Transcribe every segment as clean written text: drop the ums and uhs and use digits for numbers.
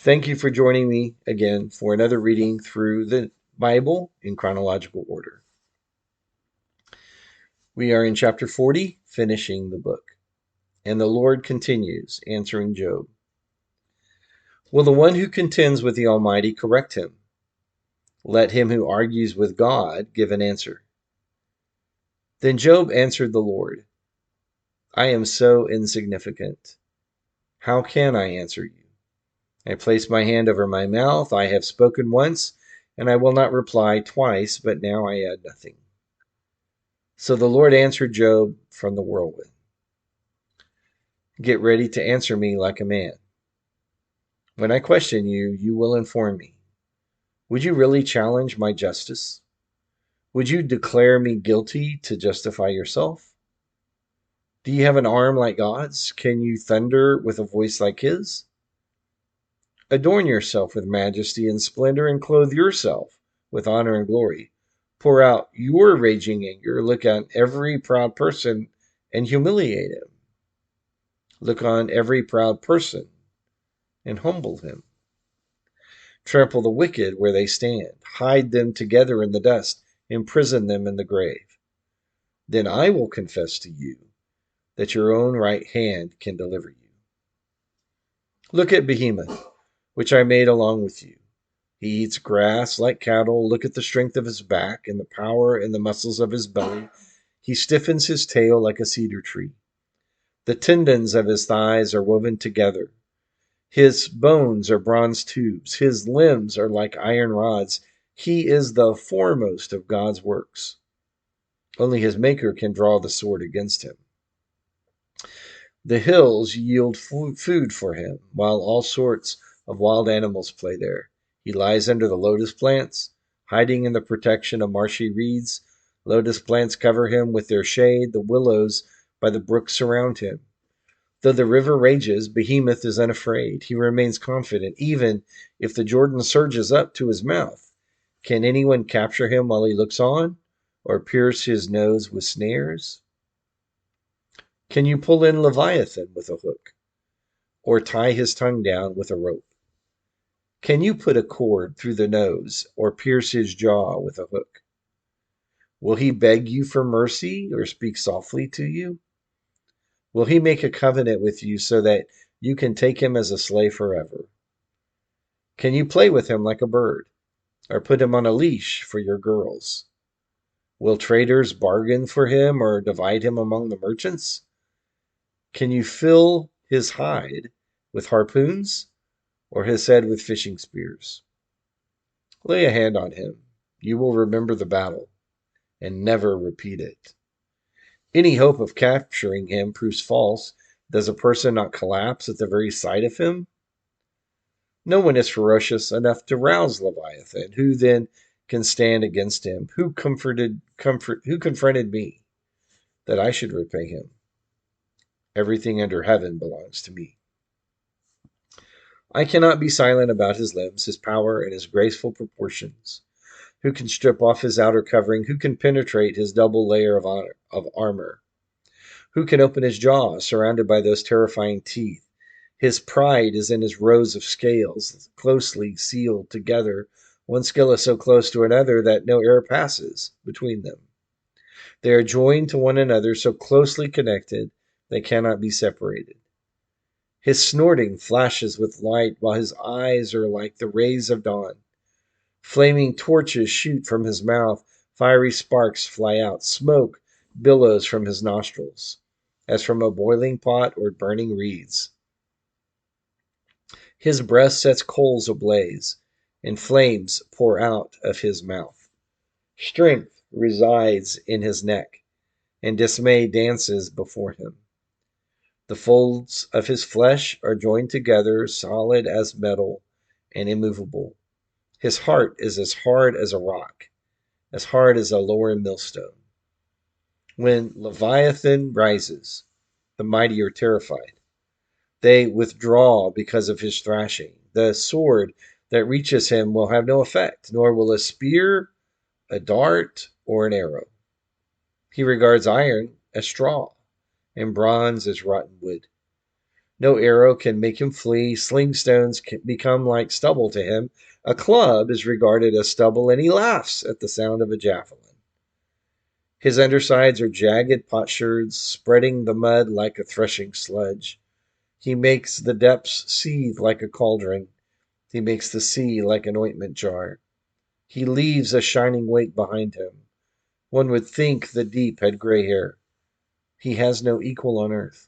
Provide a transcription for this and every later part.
Thank you for joining me again for another reading through the Bible in chronological order. We are in chapter 40, finishing the book. And the Lord continues, answering Job. Will the one who contends with the Almighty correct him? Let him who argues with God give an answer. Then Job answered the Lord, I am so insignificant. How can I answer you? I place my hand over my mouth. I have spoken once, and I will not reply twice, but now I add nothing. So the Lord answered Job from the whirlwind. Get ready to answer me like a man. When I question you, you will inform me. Would you really challenge my justice? Would you declare me guilty to justify yourself? Do you have an arm like God's? Can you thunder with a voice like his? Adorn yourself with majesty and splendor and clothe yourself with honor and glory. Pour out your raging anger. Look at every proud person and humiliate him. Look on every proud person and humble him. Trample the wicked where they stand. Hide them together in the dust. Imprison them in the grave. Then I will confess to you that your own right hand can deliver you. Look at Behemoth, which I made along with you. He eats grass like cattle. Look at the strength of his back and the power in the muscles of his belly. He stiffens his tail like a cedar tree. The tendons of his thighs are woven together. His bones are bronze tubes. His limbs are like iron rods. He is the foremost of God's works. Only his maker can draw the sword against him. The hills yield food for him, while all sorts of wild animals play there. He lies under the lotus plants, hiding in the protection of marshy reeds. Lotus plants cover him with their shade. The willows by the brook surround him. Though the river rages, Behemoth is unafraid. He remains confident, even if the Jordan surges up to his mouth. Can anyone capture him while he looks on, or pierce his nose with snares? Can you pull in Leviathan with a hook, or tie his tongue down with a rope? Can you put a cord through the nose, or pierce his jaw with a hook? Will he beg you for mercy, or speak softly to you? Will he make a covenant with you so that you can take him as a slave forever? Can you play with him like a bird, or put him on a leash for your girls? Will traders bargain for him or divide him among the merchants? Can you fill his hide with harpoons, or his head with fishing spears? Lay a hand on him. You will remember the battle and never repeat it. Any hope of capturing him proves false. Does a person not collapse at the very sight of him? No one is ferocious enough to rouse Leviathan. Who then can stand against him? Who confronted me that I should repay him? Everything under heaven belongs to me. I cannot be silent about his limbs, his power, and his graceful proportions. Who can strip off his outer covering? Who can penetrate his double layer of armor? Who can open his jaw, surrounded by those terrifying teeth? His pride is in his rows of scales, closely sealed together. One scale is so close to another that no air passes between them. They are joined to one another, so closely connected they cannot be separated. His snorting flashes with light, while his eyes are like the rays of dawn. Flaming torches shoot from his mouth, fiery sparks fly out, smoke billows from his nostrils, as from a boiling pot or burning reeds. His breast sets coals ablaze, and flames pour out of his mouth. Strength resides in his neck, and dismay dances before him. The folds of his flesh are joined together, solid as metal and immovable. His heart is as hard as a rock, as hard as a lower millstone. When Leviathan rises, the mighty are terrified. They withdraw because of his thrashing. The sword that reaches him will have no effect, nor will a spear, a dart, or an arrow. He regards iron as straw, and bronze as rotten wood. No arrow can make him flee. Sling stones can become like stubble to him. A club is regarded as stubble, and he laughs at the sound of a javelin. His undersides are jagged potsherds, spreading the mud like a threshing sledge. He makes the depths seethe like a cauldron. He makes the sea like an ointment jar. He leaves a shining wake behind him. One would think the deep had gray hair. He has no equal on earth.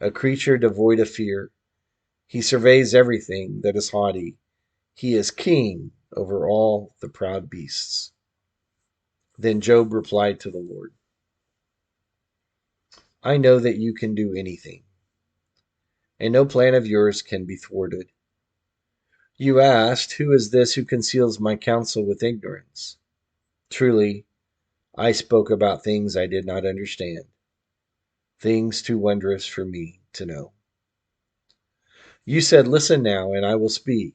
A creature devoid of fear. He surveys everything that is haughty. He is king over all the proud beasts. Then Job replied to the Lord, I know that you can do anything, and no plan of yours can be thwarted. You asked, who is this who conceals my counsel with ignorance? Truly, I spoke about things I did not understand, things too wondrous for me to know. You said, listen now, and I will speak.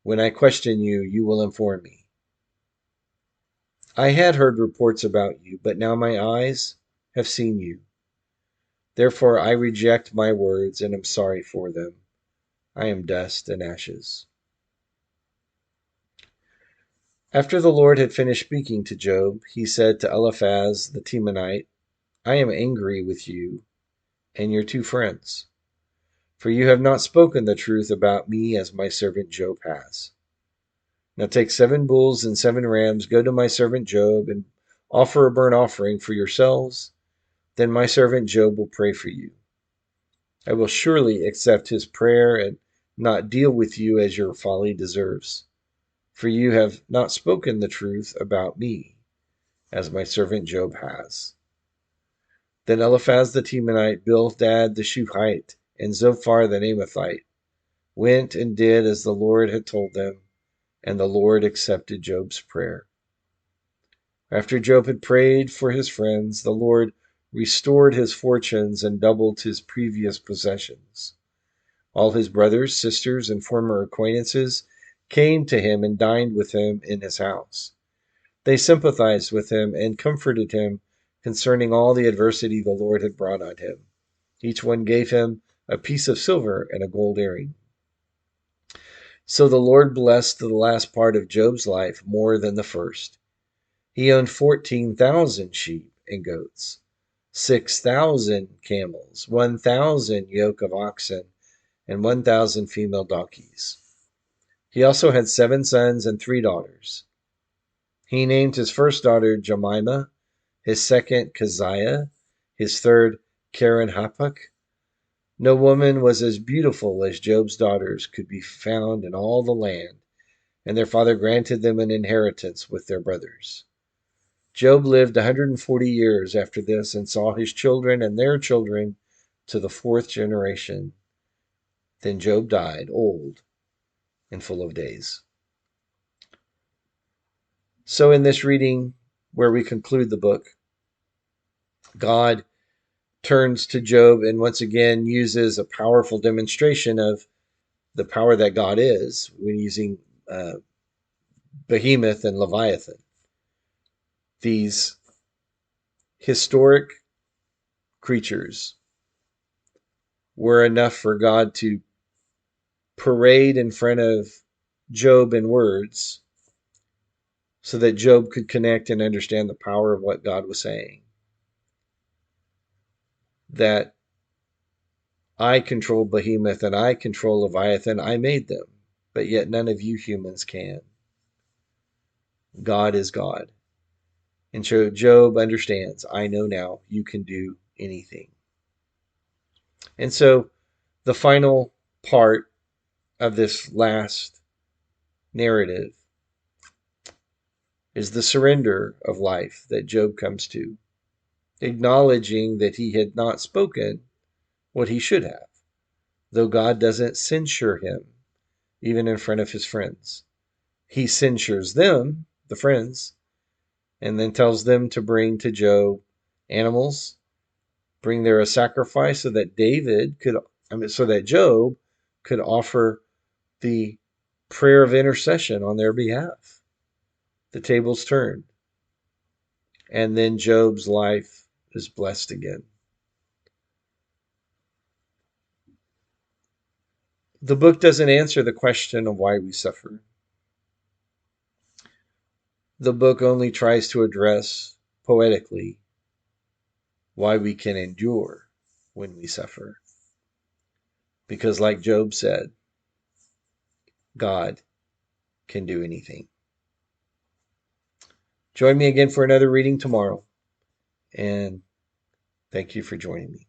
When I question you, you will inform me. I had heard reports about you, but now my eyes have seen you. Therefore I reject my words and am sorry for them. I am dust and ashes. After the Lord had finished speaking to Job, he said to Eliphaz the Temanite, I am angry with you and your two friends, for you have not spoken the truth about me as my servant Job has. Now take 7 bulls and 7 rams, go to my servant Job, and offer a burnt offering for yourselves. Then my servant Job will pray for you. I will surely accept his prayer and not deal with you as your folly deserves. For you have not spoken the truth about me, as my servant Job has. Then Eliphaz the Temanite, Bildad the Shuhite, and Zophar the Naamathite went and did as the Lord had told them, and the Lord accepted Job's prayer. After Job had prayed for his friends, the Lord restored his fortunes and doubled his previous possessions. All his brothers, sisters, and former acquaintances came to him and dined with him in his house. They sympathized with him and comforted him concerning all the adversity the Lord had brought on him. Each one gave him a piece of silver and a gold earring. So the Lord blessed the last part of Job's life more than the first. He owned 14,000 sheep and goats, 6,000 camels, 1,000 yoke of oxen, and 1,000 female donkeys. He also had 7 sons and 3 daughters. He named his first daughter Jemimah, his second Keziah, his third Keren-happuch. No woman was as beautiful as Job's daughters could be found in all the land, and their father granted them an inheritance with their brothers. Job lived 140 years after this and saw his children and their children to the 4th generation. Then Job died old and full of days. So in this reading, where we conclude the book, God turns to Job and once again uses a powerful demonstration of the power that God is when using Behemoth and Leviathan. These historic creatures were enough for God to parade in front of Job in words so that Job could connect and understand the power of what God was saying. That I control Behemoth and I control Leviathan. I made them, but yet none of you humans can. God is God. And so Job understands, I know now you can do anything. And so the final part of this last narrative is the surrender of life that Job comes to, acknowledging that he had not spoken what he should have, though God doesn't censure him, even in front of his friends. He censures them, the friends, and then tells them to bring to Job animals, bring there a sacrifice so that so that Job could offer the prayer of intercession on their behalf. The tables turned. And then Job's life is blessed again. The book doesn't answer the question of why we suffer. The book only tries to address poetically why we can endure when we suffer. Because, like Job said, God can do anything. Join me again for another reading tomorrow, and thank you for joining me.